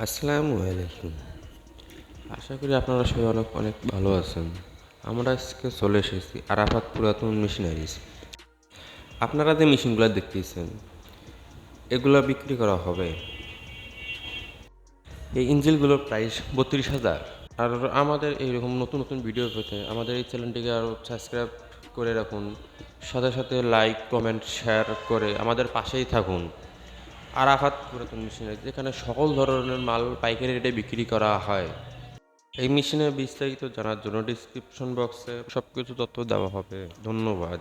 আসসালামু আলাইকুম। আশা করি আপনারা সবাই অনেক অনেক ভালো আছেন। আমরা আজকে চলে এসেছি আরাফাত পুরাতন মেশিনারিজ। আপনারা যে মেশিনগুলো দেখতেছেন এগুলো বিক্রি করা হবে। এই ইঞ্জিনগুলোর প্রাইস 32,000। আর আমাদের এইরকম নতুন নতুন ভিডিও পেতে আমাদের এই চ্যানেলটিকে আরও সাবস্ক্রাইব করে রাখুন। সাথে সাথে লাইক কমেন্ট শেয়ার করে আমাদের পাশেই থাকুন। আরাফাত পুরাতন মেশিনারিজ, যেখানে সকল ধরনের মাল পাইকারি রেটে বিক্রি করা হয়। এই মেশিনের বিস্তারিত জানার জন্য ডিসক্রিপশন বক্সে সবকিছু তথ্য দেওয়া হবে। ধন্যবাদ।